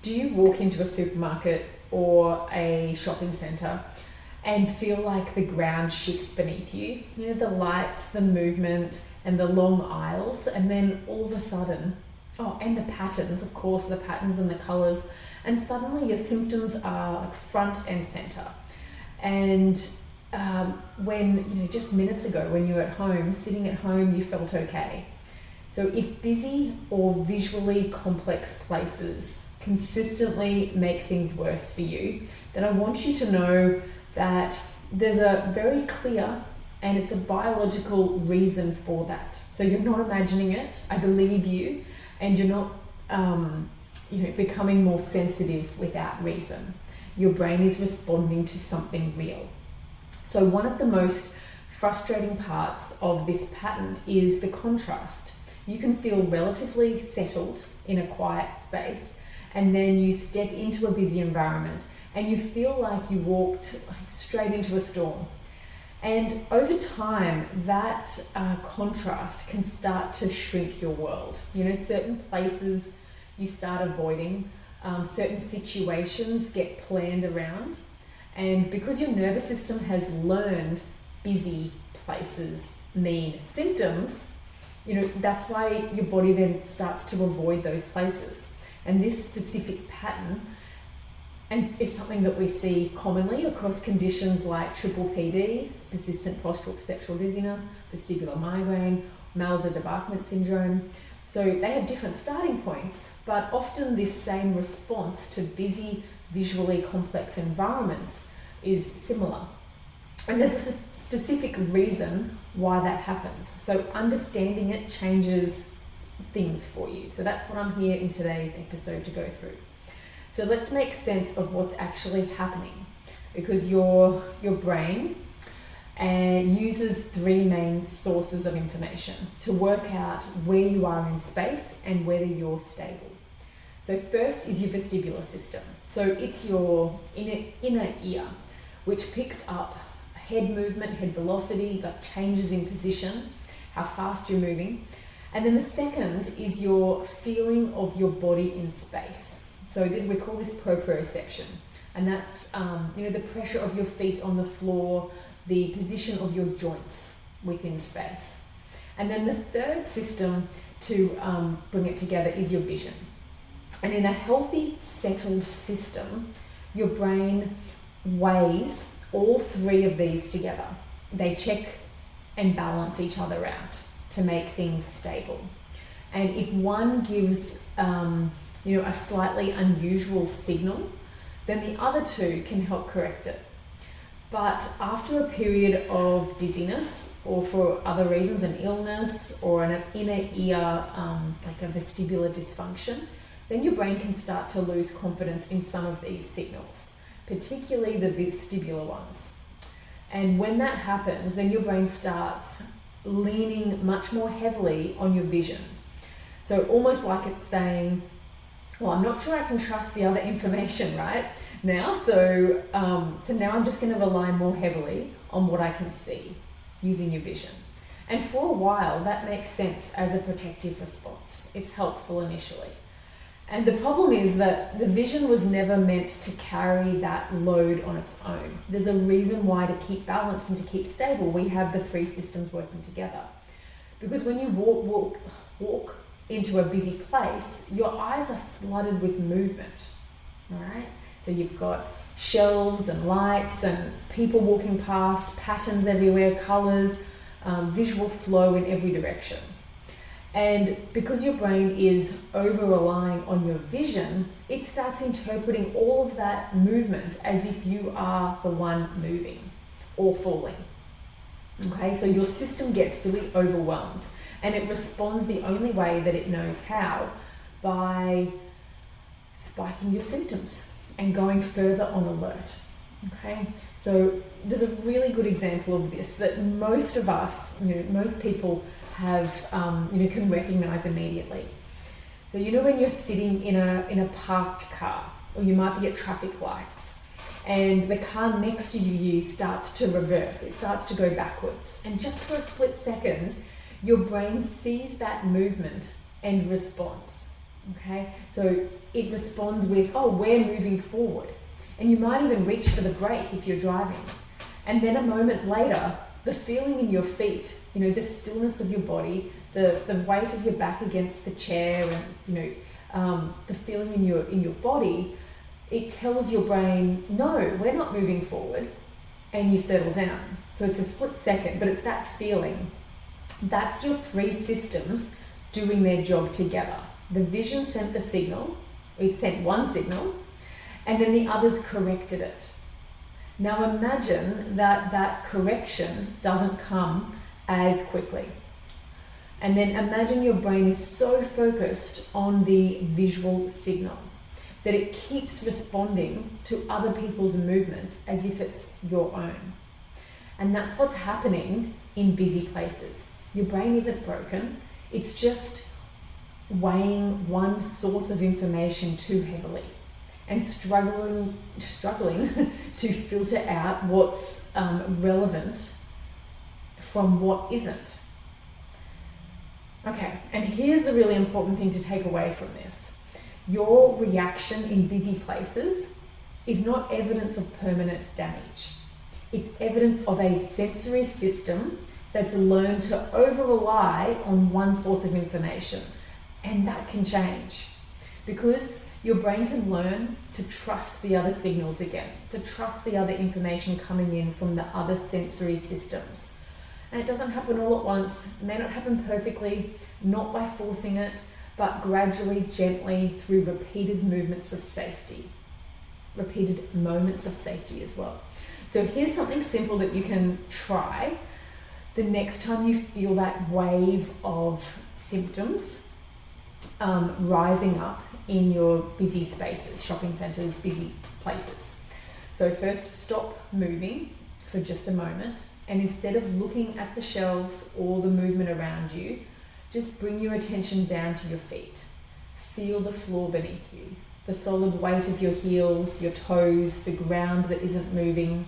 Do you walk into a supermarket or a shopping centre and feel like the ground shifts beneath you? You know, the lights, the movement, and the long aisles, and then all of a sudden, and the patterns, of course, the patterns and the colours, and suddenly your symptoms are like front and centre. And when, you know, just minutes ago when you were at home, sitting at home, you felt okay. So if busy or visually complex places consistently make things worse for you, then I want you to know that there's a very clear and it's a biological reason for that. So you're not imagining it, I believe you, and you're not becoming more sensitive without reason. Your brain is responding to something real. So one of the most frustrating parts of this pattern is the contrast. You can feel relatively settled in a quiet space, and then you step into a busy environment and you feel like you walked straight into a storm. And over time, that contrast can start to shrink your world. You know, certain places you start avoiding, certain situations get planned around, and because your nervous system has learned busy places mean symptoms, you know, that's why your body then starts to avoid those places. And this specific pattern, and it's something that we see commonly across conditions like triple PD, persistent postural perceptual dizziness, vestibular migraine, Malda debarkment syndrome. So they have different starting points, but often this same response to busy, visually complex environments is similar. And there's a specific reason why that happens. So understanding it changes things for you. So that's what I'm here in today's episode to go through. So let's make sense of what's actually happening, because your brain uses three main sources of information to work out where you are in space and whether you're stable. So first is your vestibular system. So it's your inner ear, which picks up head movement, head velocity, like changes in position, how fast you're moving. And then the second is your feeling of your body in space. So we call this proprioception, and that's the pressure of your feet on the floor, the position of your joints within space. And then the third system to bring it together is your vision. And in a healthy, settled system, your brain weighs all three of these together. They check and balance each other out to make things stable. And if one gives a slightly unusual signal, then the other two can help correct it. But after a period of dizziness, or for other reasons, an illness or an inner ear, like a vestibular dysfunction, then your brain can start to lose confidence in some of these signals, particularly the vestibular ones. And when that happens, then your brain starts leaning much more heavily on your vision. So almost like it's saying, well, I'm not sure I can trust the other information right now, so now I'm just going to rely more heavily on what I can see using your vision. And for a while, that makes sense as a protective response. It's helpful initially. And the problem is that the vision was never meant to carry that load on its own. There's a reason why, to keep balanced and to keep stable, we have the three systems working together. Because when you walk into a busy place, your eyes are flooded with movement, all right? So you've got shelves and lights and people walking past, patterns everywhere, colours, visual flow in every direction. And because your brain is over-relying on your vision, it starts interpreting all of that movement as if you are the one moving or falling. Okay, so your system gets really overwhelmed, and it responds the only way that it knows how, by spiking your symptoms and going further on alert. Okay, so there's a really good example of this that most of us, most people have, can recognize immediately. So when you're sitting in a parked car, or you might be at traffic lights, and the car next to you starts to reverse, it starts to go backwards, and just for a split second, your brain sees that movement and responds. Okay, so it responds with, oh, we're moving forward. And you might even reach for the brake if you're driving. And then a moment later, the feeling in your feet, the stillness of your body, the weight of your back against the chair, and the feeling in your body, it tells your brain, no, we're not moving forward, and you settle down. So it's a split second, but it's that feeling. That's your three systems doing their job together. The vision sent the signal, it sent one signal, and then the others corrected it. Now imagine that correction doesn't come as quickly. And then imagine your brain is so focused on the visual signal that it keeps responding to other people's movement as if it's your own. And that's what's happening in busy places. Your brain isn't broken, it's just weighing one source of information too heavily and struggling to filter out what's relevant from what isn't. Okay, and here's the really important thing to take away from this. Your reaction in busy places is not evidence of permanent damage. It's evidence of a sensory system that's learned to over-rely on one source of information. And that can change because your brain can learn to trust the other signals again, to trust the other information coming in from the other sensory systems. And it doesn't happen all at once. It may not happen perfectly, not by forcing it, but gradually, gently, through repeated movements of safety, repeated moments of safety as well. So here's something simple that you can try the next time you feel that wave of symptoms rising up in your busy spaces, shopping centres, busy places. So first, stop moving for just a moment, and instead of looking at the shelves or the movement around you, just bring your attention down to your feet. Feel the floor beneath you, the solid weight of your heels, your toes, the ground that isn't moving,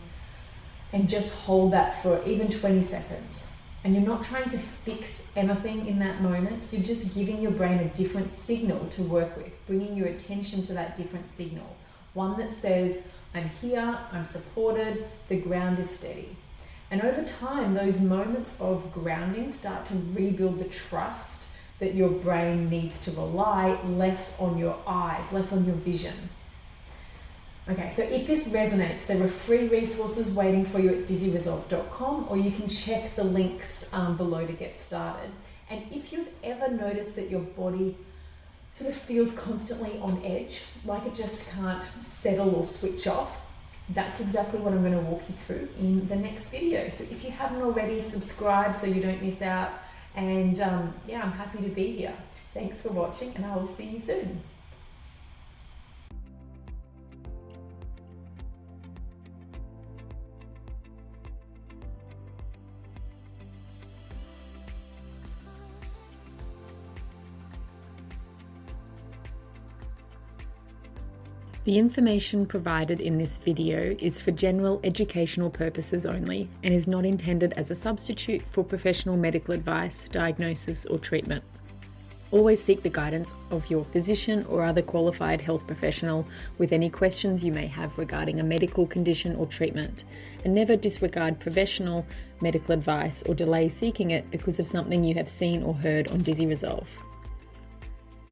and just hold that for even 20 seconds. And you're not trying to fix anything in that moment, you're just giving your brain a different signal to work with, bringing your attention to that different signal. One that says, I'm here, I'm supported, the ground is steady. And over time, those moments of grounding start to rebuild the trust that your brain needs to rely less on your eyes, less on your vision. Okay, so if this resonates, there are free resources waiting for you at dizzyresolve.com, or you can check the links below to get started. And if you've ever noticed that your body sort of feels constantly on edge, like it just can't settle or switch off, that's exactly what I'm going to walk you through in the next video. So if you haven't already, subscribe so you don't miss out. And I'm happy to be here. Thanks for watching, and I will see you soon. The information provided in this video is for general educational purposes only and is not intended as a substitute for professional medical advice, diagnosis, or treatment. Always seek the guidance of your physician or other qualified health professional with any questions you may have regarding a medical condition or treatment, and never disregard professional medical advice or delay seeking it because of something you have seen or heard on Dizzy Resolve.